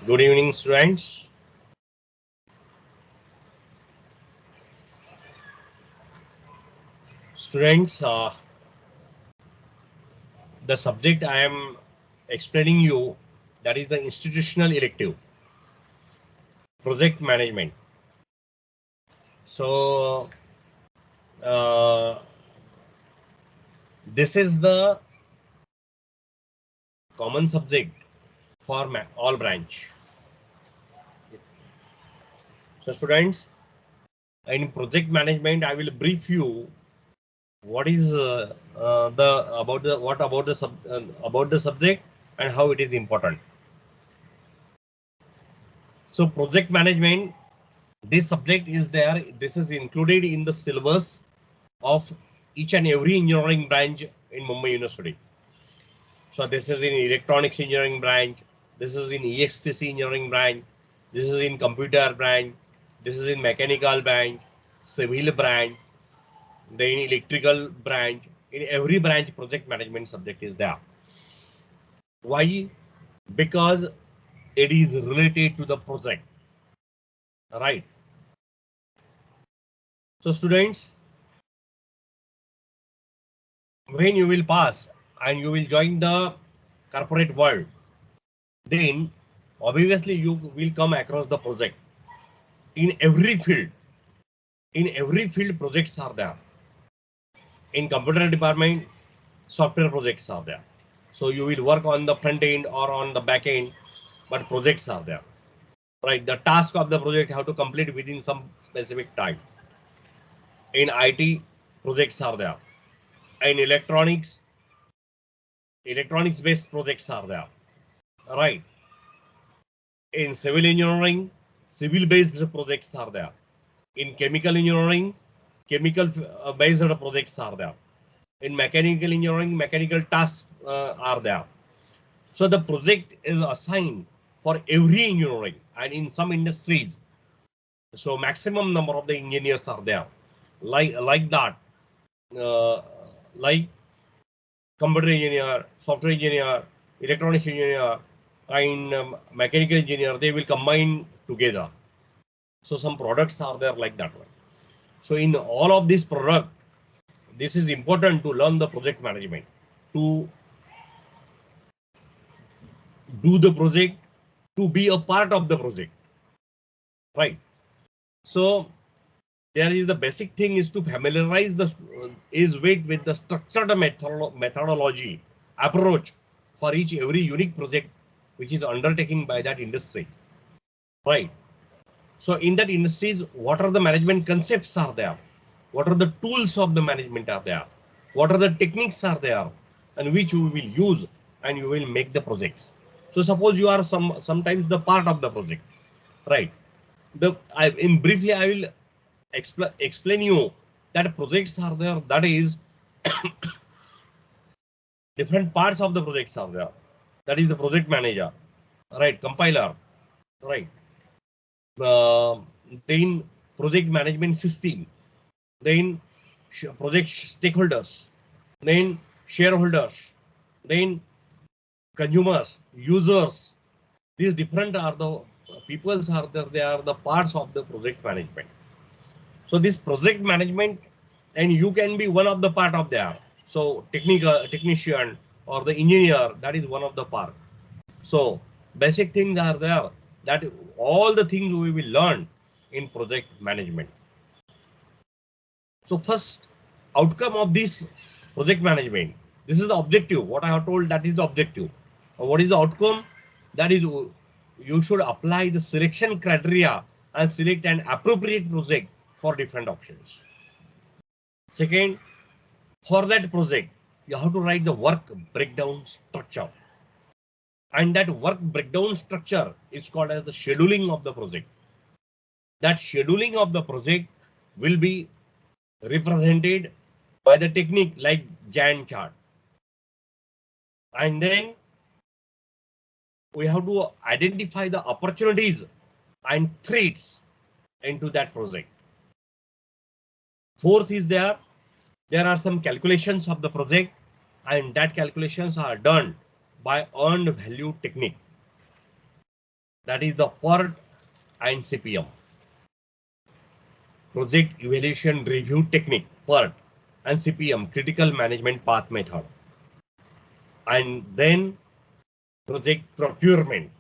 Good evening, students. Students, the subject I am explaining you, that is the institutional elective, project management. So, uh, this is the common subject for all branch. So, students, in project management, I will brief you what is the about the what about the subject and how it is important. So, project management, this subject is there. This is included in the syllabus of each and every engineering branch in Mumbai University. So this is in electronics engineering branch, this is in EXTC engineering branch, this is in computer branch, this is in mechanical branch, civil branch, then electrical branch. In every branch, project management subject is there. Why? Because it is related to the project, right? So students, when you will pass and you will join the corporate world, then obviously you will come across the project in every field. In every field, projects are there. In computer department, software projects are there. So you will work on the front end or on the back end, but projects are there, right? The task of the project have to complete within some specific time. In IT, projects are there. In electronics based projects are there, right? In civil engineering, civil based projects are there. In chemical engineering, chemical based projects are there. In mechanical engineering, mechanical tasks are there. So the project is assigned for every engineering, and in some industries, so maximum number of the engineers are there. Like that, uh, like computer engineer, software engineer, electronics engineer, and mechanical engineer, they will combine together. So some products are there like that one. So in all of this product, this is important to learn the project management, to do the project, to be a part of the project, right? So there is the basic thing is to familiarize the is with the structured methodology approach for each every unique project which is undertaken by that industry, right? So in that industries, what are the management concepts are there? What are the tools of the management are there? What are the techniques are there, and which you will use and you will make the projects. So suppose you are sometimes the part of the project, right? In briefly I will explain you that projects are there. That is different parts of the projects are there. That is the project manager, right? Compiler, right? Uh, then project management system, then project stakeholders, then shareholders, then consumers, users. These different are the peoples are there. They are the parts of the project management. So this project management, and you can be one of the part of that. So technician or the engineer, that is one of the part. So basic things are there, that all the things we will learn in project management. So first outcome of this project management, this is the objective. What I have told, that is the objective. What is the outcome? That is you should apply the selection criteria and select an appropriate project for different options. Second, for that project, you have to write the work breakdown structure. And that work breakdown structure is called as the scheduling of the project. That scheduling of the project will be represented by the technique like Gantt chart. And then we have to identify the opportunities and threats into that project. Fourth is there are some calculations of the project, and that calculations are done by earned value technique. That is the PERT and CPM. Project Evaluation Review Technique, PERT, and CPM, Critical Management Path Method. And then project procurement.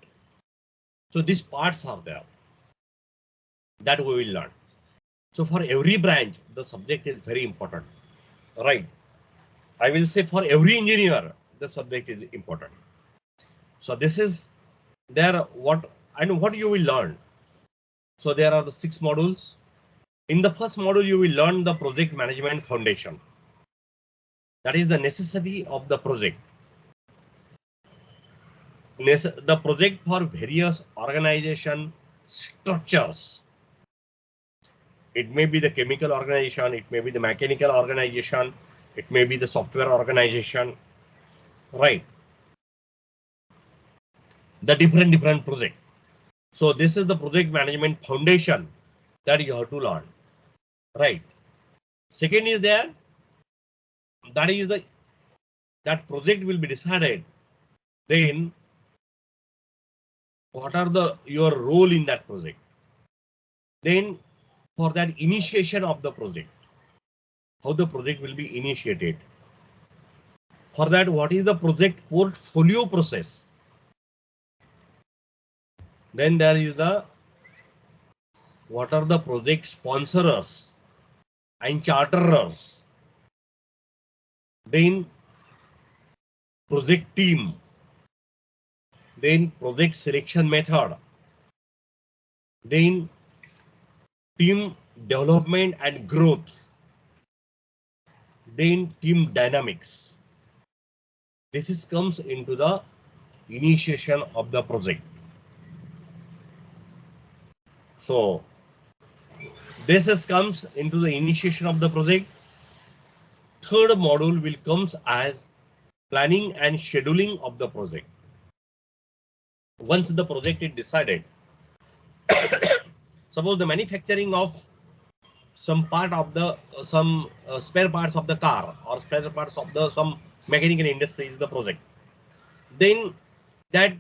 So these parts are there that we will learn. So for every branch, the subject is very important, right? I will say for every engineer, the subject is important. So this is there what you will learn. So there are the 6 modules. In the first module, you will learn the project management foundation. That is the necessity of the project. The project for various organization structures. It may be the chemical organization, it may be the mechanical organization, it may be the software organization, right? The different project. So this is the project management foundation that you have to learn, right? Second is there, that project will be decided. Then what are your role in that project? Then for that initiation of the project, how the project will be initiated. For that, what is the project portfolio process? Then there is what are the project sponsors and charterers? Then project team. Then project selection method. Then team development and growth. Then team dynamics. This comes into the initiation of the project. So this comes into the initiation of the project. Third module will comes as planning and scheduling of the project. Once the project is decided, suppose the manufacturing of some part of the spare parts of the car or spare parts of the some mechanical industry is the project, then that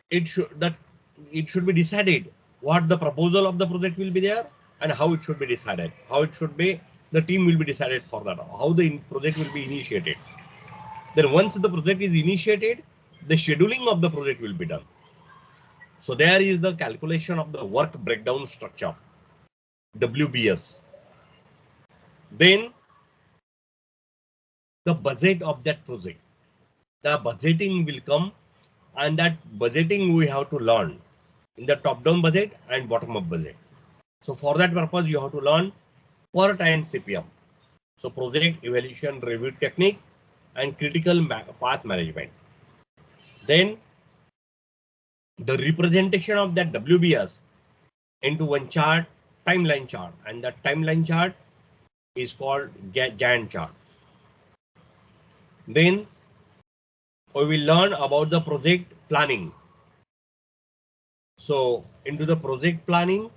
it should be decided what the proposal of the project will be there and how it should be decided, how it should be, the team will be decided for that, how the project will be initiated. Then once the project is initiated, the scheduling of the project will be done. So there is the calculation of the work breakdown structure, WBS. Then the budget of that project, the budgeting will come, and that budgeting we have to learn in the top-down budget and bottom-up budget. So for that purpose, you have to learn PERT and CPM. So project evaluation review technique and critical path management. Then the representation of that WBS into one chart, timeline chart, and that timeline chart is called Gantt chart. Then we will learn about the project planning. So into the project planning,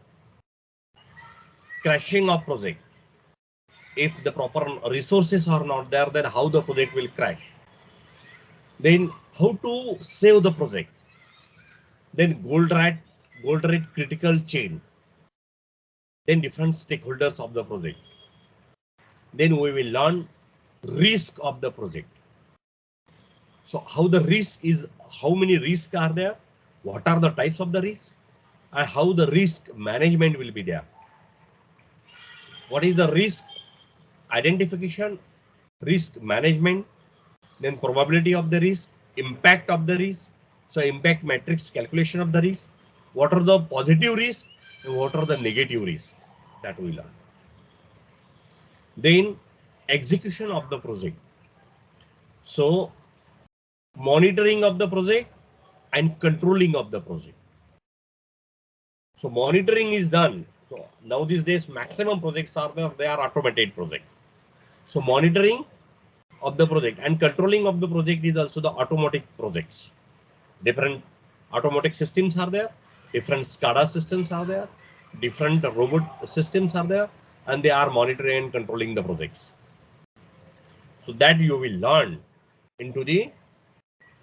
crashing of project. If the proper resources are not there, then how the project will crash. Then how to save the project. Then gold rate critical chain. Then different stakeholders of the project. Then we will learn risk of the project. So how the risk is, how many risks are there, what are the types of the risk, and how the risk management will be there. What is the risk identification, risk management, then probability of the risk, impact of the risk. So impact matrix calculation of the risk. What are the positive risks and what are the negative risks that we learn. Then execution of the project. So monitoring of the project and controlling of the project. So monitoring is done. So now these days maximum projects are there, they are automated projects. So monitoring of the project and controlling of the project is also the automatic projects. Different automatic systems are there, different SCADA systems are there, different robot systems are there, and they are monitoring and controlling the projects. So that you will learn into the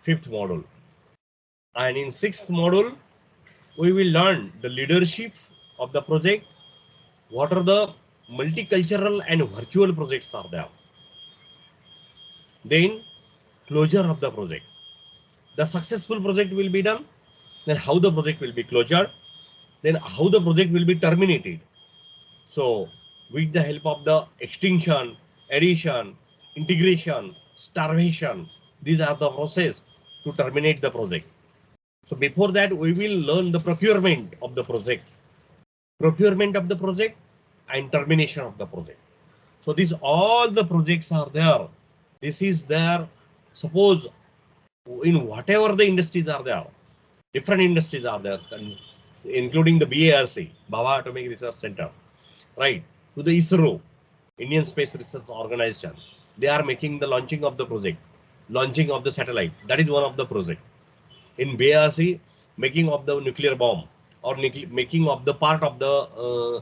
5th module. And in 6th module, we will learn the leadership of the project. What are the multicultural and virtual projects are there? Then closure of the project. The successful project will be done. Then how the project will be closure. Then how the project will be terminated. So with the help of the extinction, addition, integration, starvation, these are the process to terminate the project. So before that, we will learn the procurement of the project, and termination of the project. So these all the projects are there. This is there. Suppose in whatever the industries are there, different industries are there, including the BARC, Baba Atomic Research Center, right? To the ISRO, Indian Space Research Organization. They are making the launching of the project, launching of the satellite. That is one of the project. In BARC, making of the nuclear bomb or making of the part of the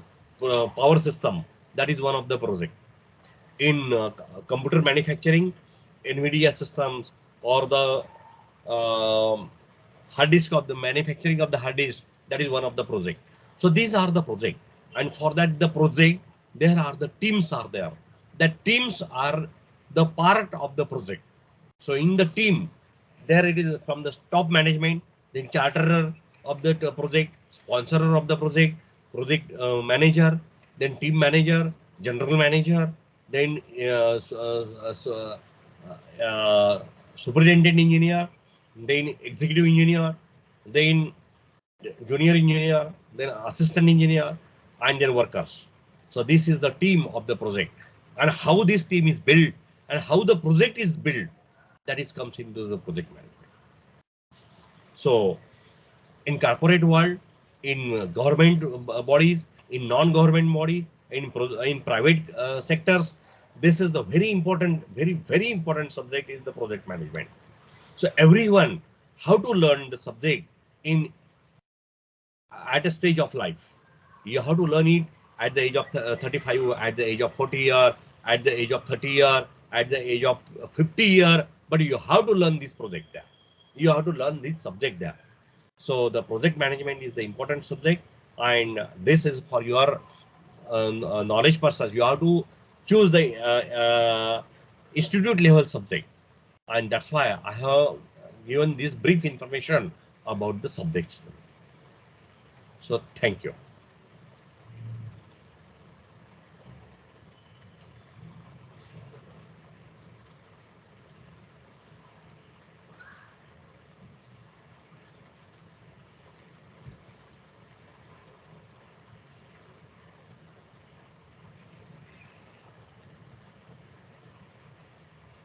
power system. That is one of the project. In computer manufacturing, NVIDIA systems or the hard disk of the manufacturing of the hard disk, that is one of the project. So these are the project, and for that the project, there are the teams are there. The teams are the part of the project. So in the team, there it is from the top management, then charterer of the project, sponsorer of the project, project manager, then team manager, general manager, then superintendent engineer, then executive engineer, then junior engineer, then assistant engineer, and then workers. So this is the team of the project, and how this team is built and how the project is built, that is comes into the project management. So in corporate world, in government bodies, in non-government bodies, in private sectors, this is the very important, very important subject is the project management. So everyone, how to learn the subject in at a stage of life. You have to learn it at the age of 35, at the age of 40 year, at the age of 30 year, at the age of 50 year. But you have to learn this project there. You have to learn this subject there. So the project management is the important subject, and this is for your knowledge purposes. You have to choose the institute level subject, and that's why I have given this brief information about the subjects. So thank you.